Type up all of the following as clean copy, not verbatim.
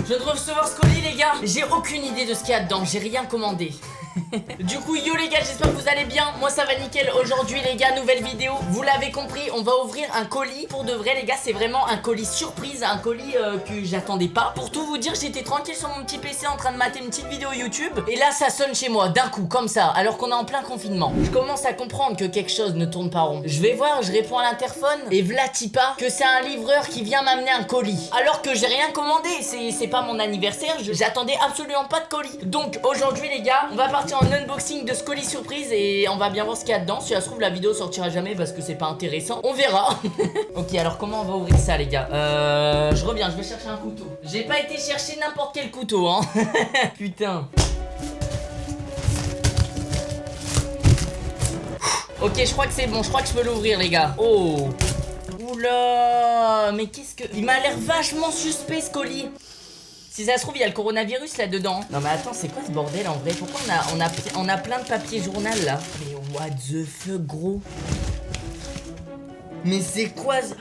Je viens de recevoir ce colis les gars. J'ai aucune idée de ce qu'il y a dedans, j'ai rien commandé. Du coup yo les gars, j'espère que vous allez bien. Moi ça va nickel. Aujourd'hui les gars, nouvelle vidéo. Vous l'avez compris, on va ouvrir un colis. Pour de vrai les gars, c'est vraiment un colis surprise. Un colis que j'attendais pas. Pour tout vous dire, j'étais tranquille sur mon petit PC en train de mater une petite vidéo YouTube. Et là ça sonne chez moi d'un coup comme ça, alors qu'on est en plein confinement. Je commence à comprendre que quelque chose ne tourne pas rond. Je vais voir, je réponds à l'interphone. Et v'là Tipa que c'est un livreur qui vient m'amener un colis. Alors que j'ai rien commandé, c'est pas mon anniversaire. J'attendais absolument pas de colis. Donc aujourd'hui les gars, on va partir en unboxing de ce colis surprise et on va bien voir ce qu'il y a dedans. Si ça se trouve la vidéo sortira jamais parce que c'est pas intéressant. On verra. Ok, alors comment on va ouvrir ça les gars? Je reviens, je vais chercher un couteau. J'ai pas été chercher n'importe quel couteau hein. Putain. Ok, je crois que c'est bon, je crois que je peux l'ouvrir les gars. Oh. Oula. Mais qu'est-ce que... Il m'a l'air vachement suspect ce colis. Si ça se trouve, il y a le coronavirus là-dedans. Non mais attends, c'est quoi ce bordel en vrai? Pourquoi on a plein de papier journal là? Mais what the fuck gros? Mais c'est quoi ce...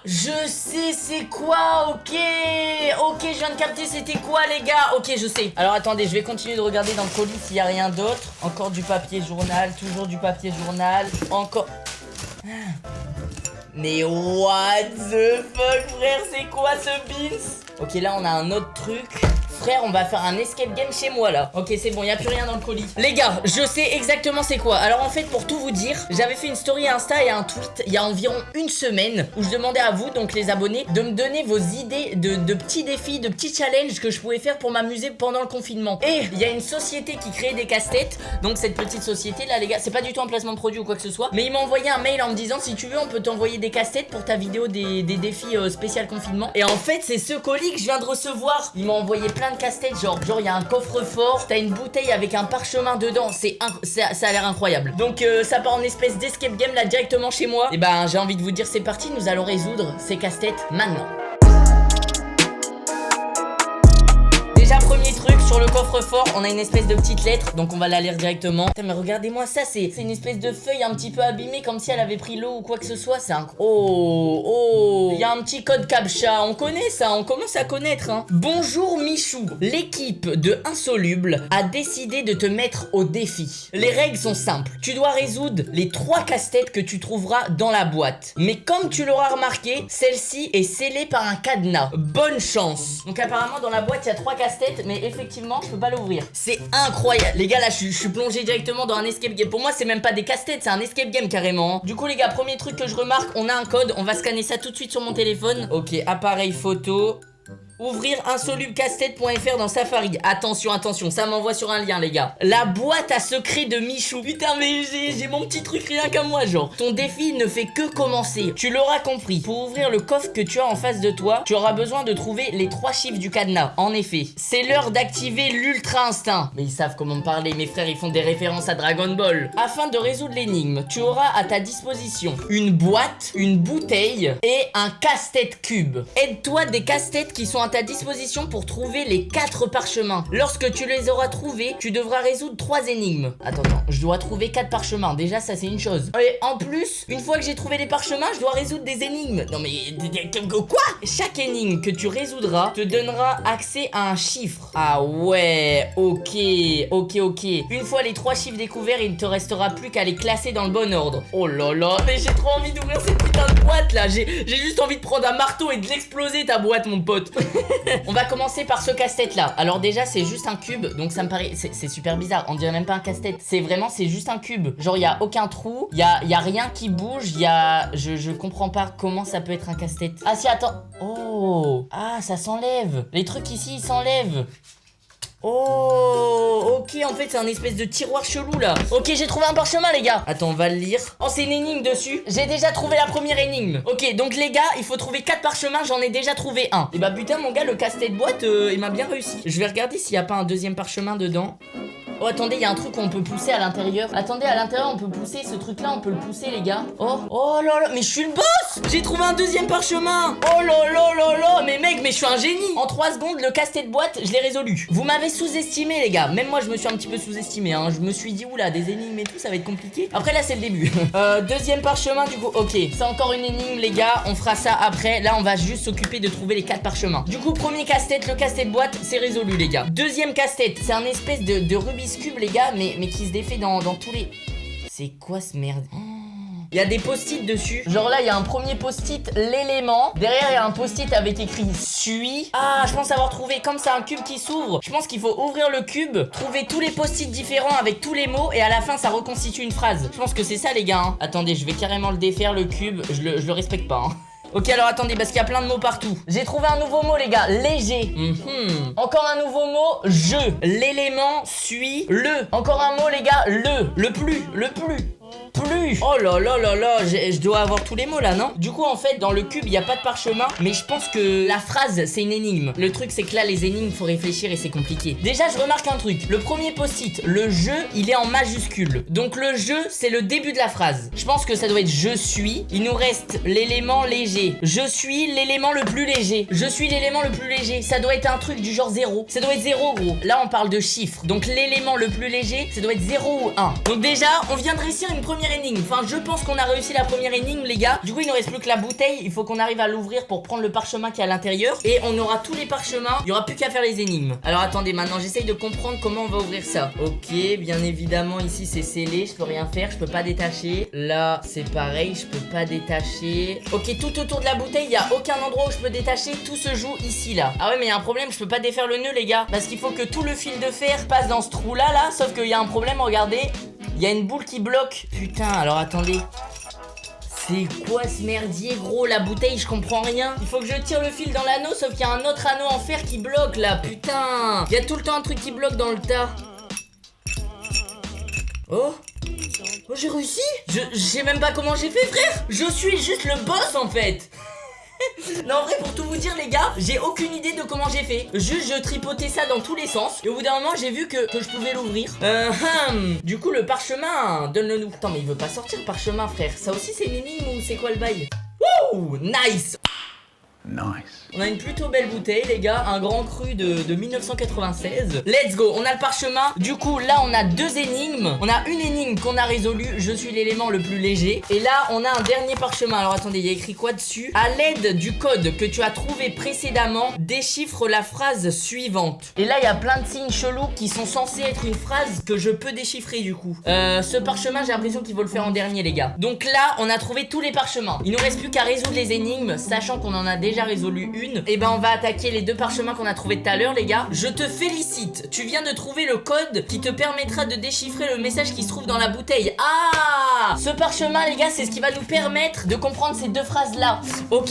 Je sais c'est quoi, ok. Ok, je viens de capter c'était quoi les gars. Ok, je sais. Alors attendez, je vais continuer de regarder dans le colis s'il y a rien d'autre. Encore du papier journal, toujours du papier journal. Encore... Mais what the fuck frère, c'est quoi ce beans? Ok, là on a un autre truc. Frère, on va faire un escape game chez moi là. Ok, c'est bon, il n'y a plus rien dans le colis. Les gars, je sais exactement c'est quoi. Alors en fait, pour tout vous dire, j'avais fait une story Insta et un tweet il y a environ une semaine où je demandais à vous, donc les abonnés, de me donner vos idées de petits défis, de petits challenges que je pouvais faire pour m'amuser pendant le confinement. Et il y a une société qui crée des casse-têtes. Donc cette petite société là les gars, c'est pas du tout un placement de produit ou quoi que ce soit, mais il m'a envoyé un mail en me disant si tu veux on peut t'envoyer des casse-têtes pour ta vidéo des défis spécial confinement. Et en fait c'est ce colis que je viens de recevoir. Il m'a envoyé plein de casse-tête, genre il y a un coffre-fort, t'as une bouteille avec un parchemin dedans, ça a l'air incroyable. Donc ça part en espèce d'escape game là directement chez moi. Et ben j'ai envie de vous dire c'est parti, nous allons résoudre ces casse-têtes maintenant. Déjà premier truc, sur le coffre-fort, on a une espèce de petite lettre, donc on va la lire directement. Putain mais regardez-moi ça, c'est une espèce de feuille un petit peu abîmée, comme si elle avait pris l'eau ou quoi que ce soit. C'est un... Oh, il y a un petit code captcha, on connaît ça, on commence à connaître hein. Bonjour Michou, l'équipe de Insoluble a décidé de te mettre au défi. Les règles sont simples, tu dois résoudre les 3 casse-têtes que tu trouveras dans la boîte. Mais comme tu l'auras remarqué, celle-ci est scellée par un cadenas. Bonne chance. Donc apparemment dans la boîte il y a 3 casse-têtes, mais effectivement je peux pas l'ouvrir. C'est incroyable les gars, là je suis plongé directement dans un escape game. Pour moi c'est même pas des casse-têtes, c'est un escape game carrément hein. Du coup les gars, premier truc que je remarque, on a un code, on va scanner ça tout de suite sur mon téléphone. Ok, appareil photo. Ouvrir insolublecasse-tête.fr dans Safari. Attention, attention, ça m'envoie sur un lien les gars. La boîte à secret de Michou. Putain mais j'ai mon petit truc rien qu'à moi genre. Ton défi ne fait que commencer. Tu l'auras compris. Pour ouvrir le coffre que tu as en face de toi, tu auras besoin de trouver les 3 chiffres du cadenas. En effet, c'est l'heure d'activer l'ultra instinct. Mais ils savent comment me parler, mes frères, ils font des références à Dragon Ball. Afin de résoudre l'énigme, tu auras à ta disposition une boîte, une bouteille et un casse-tête cube. Aide-toi des casse-têtes qui sont à ta disposition pour trouver les 4 parchemins. Lorsque tu les auras trouvés, tu devras résoudre 3 énigmes. Attends, je dois trouver 4 parchemins. Déjà, ça c'est une chose. Et en plus, une fois que j'ai trouvé les parchemins, je dois résoudre des énigmes. Non mais quoi? Chaque énigme que tu résoudras te donnera accès à un chiffre. Ah ouais, ok. Une fois les 3 chiffres découverts, il ne te restera plus qu'à les classer dans le bon ordre. Oh là là, mais j'ai trop envie d'ouvrir cette putain de boîte là. J'ai juste envie de prendre un marteau et de l'exploser ta boîte mon pote. On va commencer par ce casse-tête là. Alors déjà c'est juste un cube, donc ça me paraît... C'est super bizarre, on dirait même pas un casse-tête. C'est juste un cube. Genre il y a aucun trou, il y a rien qui bouge, il y a... Je comprends pas comment ça peut être un casse-tête. Ah si, attends. Oh. Ah, ça s'enlève. Les trucs ici ils s'enlèvent. Oh, ok, en fait c'est un espèce de tiroir chelou là. Ok, j'ai trouvé un parchemin les gars. Attends, on va le lire. Oh, c'est une énigme dessus. J'ai déjà trouvé la première énigme. Ok, donc les gars, il faut trouver 4 parchemins, j'en ai déjà trouvé un. Et bah putain mon gars, le casse-tête boîte, il m'a bien réussi. Je vais regarder s'il y a pas un deuxième parchemin dedans. Oh attendez, il y a un truc qu'on peut pousser à l'intérieur. Attendez, à l'intérieur on peut pousser ce truc là, on peut le pousser les gars. Oh là là, mais je suis le boss. J'ai trouvé un deuxième parchemin. Oh là là là là, mais mec, mais je suis un génie. En 3 secondes, le casse-tête boîte, je l'ai résolu. Vous m'avez sous-estimé les gars. Même moi je me suis un petit peu sous-estimé hein. Je me suis dit oula, des énigmes et tout, ça va être compliqué. Après là c'est le début. Deuxième parchemin du coup. Ok, c'est encore une énigme les gars. On fera ça après. Là on va juste s'occuper de trouver les 4 parchemins. Du coup premier casse-tête, le casse-tête boîte, c'est résolu les gars. Deuxième casse-tête, c'est un espèce de Rubik's Cube les gars, mais qui se défait dans tous les... C'est quoi ce merde? Il y a des post-it dessus. Genre là, il y a un premier post-it, l'élément. Derrière, il y a un post-it avec écrit suis. Ah, je pense avoir trouvé. Comme c'est un cube qui s'ouvre, je pense qu'il faut ouvrir le cube, trouver tous les post-it différents avec tous les mots, et à la fin, ça reconstitue une phrase. Je pense que c'est ça, les gars. Hein. Attendez, je vais carrément le défaire, le cube. Je le respecte pas. Hein. Ok, alors attendez, parce qu'il y a plein de mots partout. J'ai trouvé un nouveau mot, les gars. Léger. Encore un nouveau mot. Je. L'élément suit le. Encore un mot, les gars. Le plus. Oh là là là là, je dois avoir tous les mots là, non? Du coup en fait dans le cube il n'y a pas de parchemin, mais je pense que la phrase c'est une énigme. Le truc c'est que là les énigmes faut réfléchir et c'est compliqué. Déjà je remarque un truc, le premier post-it, le jeu il est en majuscule. Donc le jeu c'est le début de la phrase. Je pense que ça doit être je suis. Il nous reste l'élément léger. Je suis l'élément le plus léger. Je suis l'élément le plus léger. Ça doit être un truc du genre 0. Ça doit être 0 gros. Là on parle de chiffres. Donc l'élément le plus léger ça doit être 0 ou 1. Donc déjà on vient de réussir une première énigme. Enfin je pense qu'on a réussi la première énigme les gars. Du coup il ne reste plus que la bouteille. Il faut qu'on arrive à l'ouvrir pour prendre le parchemin qui est à l'intérieur. Et on aura tous les parchemins. Il n'y aura plus qu'à faire les énigmes. Alors attendez, maintenant j'essaye de comprendre comment on va ouvrir ça. Ok, bien évidemment ici c'est scellé. Je peux rien faire, je peux pas détacher. Là c'est pareil, je peux pas détacher. Ok, tout autour de la bouteille, il n'y a aucun endroit où je peux détacher. Tout se joue ici là. Ah ouais mais il y a un problème, je peux pas défaire le nœud les gars. Parce qu'il faut que tout le fil de fer passe dans ce trou là. Sauf qu'il y a un problème, regardez. Il y a une boule qui bloque. Putain, alors attendez. C'est quoi ce merdier gros? La bouteille je comprends rien. Il faut que je tire le fil dans l'anneau. Sauf qu'il y a un autre anneau en fer qui bloque là. Putain. Il y a tout le temps un truc qui bloque dans le tas. Oh j'ai réussi. Je sais même pas comment j'ai fait frère. Je suis juste le boss en fait. Non en vrai pour tout vous dire les gars, j'ai aucune idée de comment j'ai fait. Juste je tripotais ça dans tous les sens. Et au bout d'un moment j'ai vu que je pouvais l'ouvrir. Du coup le parchemin, donne-le nous. Attends mais il veut pas sortir le parchemin frère. Ça aussi c'est une énigme ou c'est quoi le bail? Wouh, nice. On a une plutôt belle bouteille les gars, un grand cru de 1996. Let's go, on a le parchemin. Du coup là on a 2 énigmes. On a une énigme qu'on a résolue, je suis l'élément le plus léger. Et là on a un dernier parchemin. Alors attendez, il y a écrit quoi dessus? À l'aide du code que tu as trouvé précédemment, déchiffre la phrase suivante. Et là il y a plein de signes chelous qui sont censés être une phrase que je peux déchiffrer du coup. Ce parchemin j'ai l'impression qu'il faut le faire en dernier les gars. Donc là on a trouvé tous les parchemins. Il nous reste plus qu'à résoudre les énigmes, sachant qu'on en a déjà résolu une. Et ben on va attaquer les 2 parchemins qu'on a trouvé tout à l'heure les gars. Je te félicite, tu viens de trouver le code qui te permettra de déchiffrer le message qui se trouve dans la bouteille. Ah, ce parchemin les gars c'est ce qui va nous permettre de comprendre ces 2 phrases là. Ok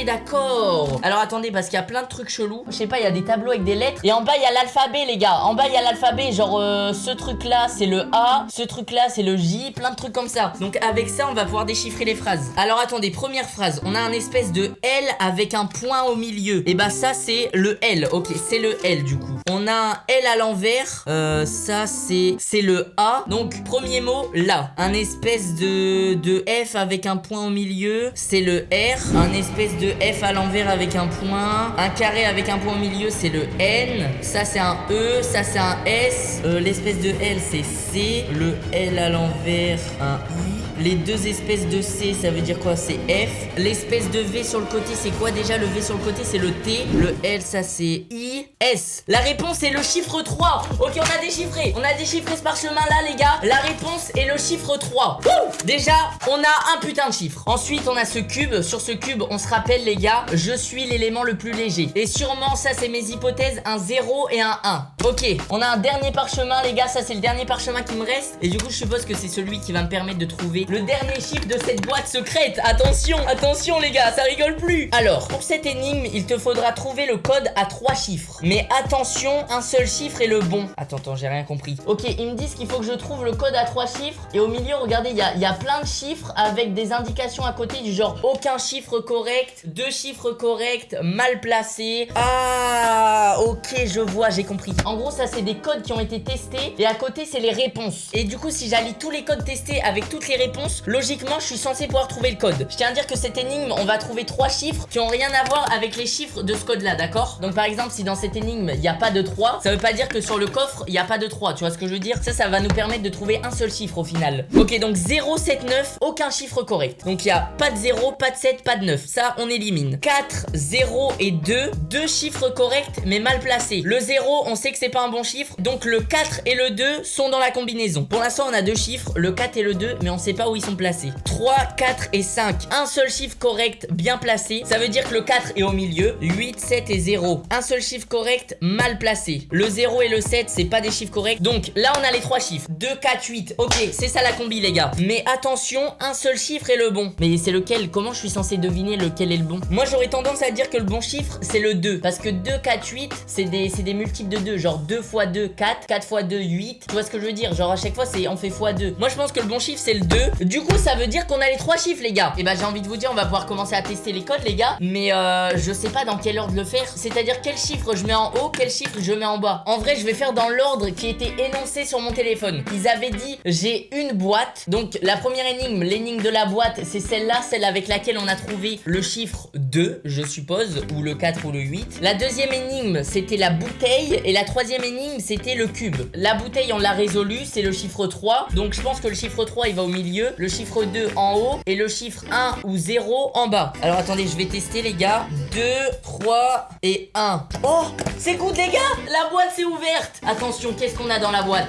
d'accord. Alors attendez parce qu'il y a plein de trucs chelous. Je sais pas, il y a des tableaux avec des lettres. Et en bas il y a l'alphabet les gars. En bas il y a l'alphabet, genre ce truc là c'est le A, ce truc là c'est le J, plein de trucs comme ça. Donc avec ça on va pouvoir déchiffrer les phrases. Alors attendez, première phrase, on a un espèce de L avec un point au milieu. Et bah ça c'est le L. Ok, c'est le L du coup. On a un L à l'envers. Ça c'est le A. Donc premier mot là. Un espèce de F avec un point au milieu. C'est le R. Un espèce de F à l'envers avec un point. Un carré avec un point au milieu c'est le N. Ça c'est un E. Ça c'est un S. L'espèce de L c'est C. Le L à l'envers un I. Les 2 espèces de C, ça veut dire quoi? C'est F. L'espèce de V sur le côté, c'est quoi déjà? Le V sur le côté, c'est le T. Le L, ça c'est I. S. La réponse est le chiffre 3. Ok, on a déchiffré. On a déchiffré ce parchemin-là, les gars. La réponse est le chiffre 3. Wouh! Déjà, on a un putain de chiffre. Ensuite, on a ce cube. Sur ce cube, on se rappelle, les gars, je suis l'élément le plus léger. Et sûrement, ça, c'est mes hypothèses, un 0 et un 1. Ok, on a un dernier parchemin, les gars. Ça, c'est le dernier parchemin qui me reste. Et du coup, je suppose que c'est celui qui va me permettre de trouver le dernier chiffre de cette boîte secrète. Attention, attention les gars, ça rigole plus. Alors, pour cette énigme, il te faudra trouver le code à 3 chiffres. Mais attention, un seul chiffre est le bon. Attends, j'ai rien compris. Ok, ils me disent qu'il faut que je trouve le code à 3 chiffres. Et au milieu, regardez, il y a plein de chiffres avec des indications à côté du genre aucun chiffre correct, 2 chiffres corrects, mal placés. Ah, ok, je vois, j'ai compris. En gros, ça c'est des codes qui ont été testés et à côté c'est les réponses. Et du coup, si j'allie tous les codes testés avec toutes les réponses, logiquement, je suis censé pouvoir trouver le code. Je tiens à dire que cette énigme, on va trouver 3 chiffres qui ont rien à voir avec les chiffres de ce code-là, d'accord? Donc par exemple, si dans cette énigme, il n'y a pas de 3, ça veut pas dire que sur le coffre, il n'y a pas de 3. Tu vois ce que je veux dire? Ça va nous permettre de trouver un seul chiffre au final. Ok, donc 0, 7, 9, aucun chiffre correct. Donc il y a pas de 0, pas de 7, pas de 9. Ça, on élimine. 4, 0 et 2, 2 chiffres corrects mais mal placés. Le 0, on sait que c'est pas un bon chiffre, donc le 4 et le 2 sont dans la combinaison. Pour l'instant, on a 2 chiffres, le 4 et le 2, mais on sait pas où ils sont placés. 3, 4 et 5, un seul chiffre correct bien placé. Ça veut dire que le 4 est au milieu. 8, 7 et 0, un seul chiffre correct mal placé. Le 0 et le 7, c'est pas des chiffres corrects. Donc là, on a les 3 chiffres. 2, 4, 8. Ok, c'est ça la combi, les gars. Mais attention, un seul chiffre est le bon. Mais c'est lequel? Comment je suis censé deviner lequel est le bon? Moi, j'aurais tendance à dire que le bon chiffre, c'est le 2. Parce que 2, 4, 8, c'est des multiples de 2. Genre 2 x 2, 4. 4 x 2, 8. Tu vois ce que je veux dire? Genre à chaque fois, on fait x2. Moi, je pense que le bon chiffre, c'est le 2. Du coup, ça veut dire qu'on a les 3 chiffres, les gars. Et bah, j'ai envie de vous dire, on va pouvoir commencer à tester les codes, les gars. Mais je sais pas dans quel ordre le faire. C'est-à-dire quel chiffre je mets en haut, quel chiffre je mets en bas. En vrai, je vais faire dans l'ordre qui était énoncé sur mon téléphone. Ils avaient dit, j'ai une boîte. Donc, la première énigme, l'énigme de la boîte, c'est celle-là, celle avec laquelle on a trouvé le chiffre 2, je suppose, ou le 4 ou le 8. La deuxième énigme, c'était la bouteille. Et la troisième énigme, c'était le cube. La bouteille, on l'a résolu, c'est le chiffre 3. Donc, je pense que le chiffre 3, il va au milieu. Le chiffre 2 en haut. Et le chiffre 1 ou 0 en bas. Alors, attendez, je vais tester, les gars. 2, 3 et 1. Oh, c'est good, les gars. La boîte s'est ouverte. Attention, qu'est-ce qu'on a dans la boîte?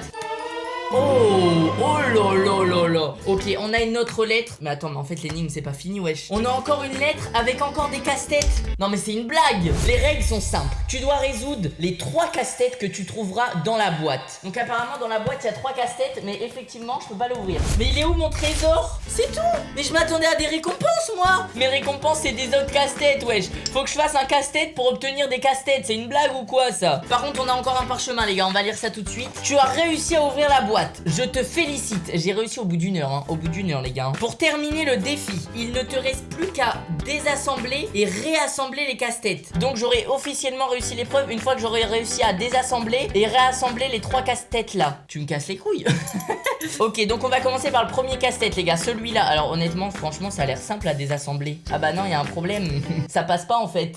Oh là là là là. Ok, on a une autre lettre. Mais attends, mais en fait l'énigme c'est pas fini, wesh. On a encore une lettre avec encore des casse-têtes. Non mais c'est une blague. Les règles sont simples. Tu dois résoudre les 3 casse-têtes que tu trouveras dans la boîte. Donc apparemment dans la boîte il y a 3 casse-têtes. Mais effectivement je peux pas l'ouvrir. Mais il est où mon trésor? C'est tout. Mais je m'attendais à des récompenses moi. Mes récompenses c'est des autres casse-têtes, wesh. Faut que je fasse un casse-tête pour obtenir des casse-têtes. C'est une blague ou quoi ça? Par contre on a encore un parchemin, les gars. On va lire ça tout de suite. Tu as réussi à ouvrir la boîte. Je te félicite. J'ai réussi au bout d'une heure, hein. Au bout d'une heure, les gars. Pour terminer le défi, il ne te reste plus qu'à désassembler et réassembler les casse-têtes. Donc j'aurai officiellement réussi l'épreuve une fois que j'aurai réussi à désassembler et réassembler les 3 casse-têtes là. Tu me casses les couilles. Ok, donc on va commencer par le premier casse-tête, les gars. Celui-là. Alors honnêtement, franchement, ça a l'air simple à désassembler. Ah bah non, il y a un problème. Ça passe pas en fait.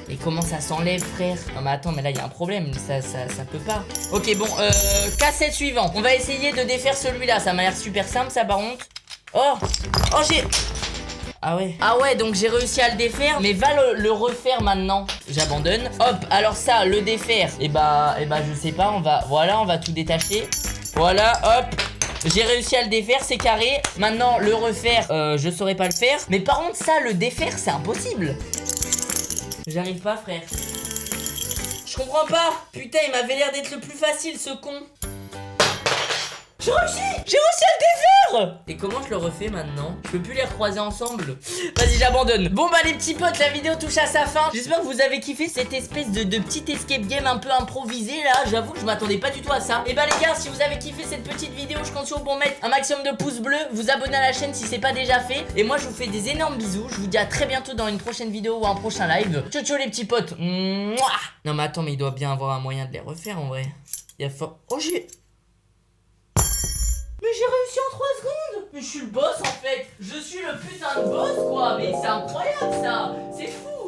Et comment ça s'enlève, frère? Non mais attends, mais là il y a un problème, ça peut pas. Ok, bon, cassette suivant. On va essayer de défaire celui-là, ça m'a l'air super simple ça par contre. Oh, j'ai... Ah ouais. Ah ouais, donc j'ai réussi à le défaire, mais va le refaire maintenant. J'abandonne. Hop, alors ça, le défaire. Et bah je sais pas, voilà, on va tout détacher. Voilà, hop. J'ai réussi à le défaire, c'est carré. Maintenant, le refaire, je saurais pas le faire. Mais par contre, ça, le défaire, c'est impossible. J'arrive pas, frère. Je comprends pas. Putain, il m'avait l'air d'être le plus facile, ce con. J'ai réussi à le défaire. Et comment je le refais maintenant? Je peux plus les recroiser ensemble. Vas-y, j'abandonne. Bon bah les petits potes, la vidéo touche à sa fin. J'espère que vous avez kiffé cette espèce de petit escape game un peu improvisé là. J'avoue que je m'attendais pas du tout à ça. Et bah les gars, si vous avez kiffé cette petite vidéo, je compte sur vous pour mettre un maximum de pouces bleus, vous abonner à la chaîne si c'est pas déjà fait. Et moi je vous fais des énormes bisous. Je vous dis à très bientôt dans une prochaine vidéo ou un prochain live. Ciao ciao les petits potes. Mouah. Non mais attends, mais il doit bien avoir un moyen de les refaire en vrai. Il y a fort... Oh Mais j'ai réussi en 3 secondes. Mais je suis le boss en fait. Je suis le putain de boss quoi. Mais c'est incroyable ça. C'est fou.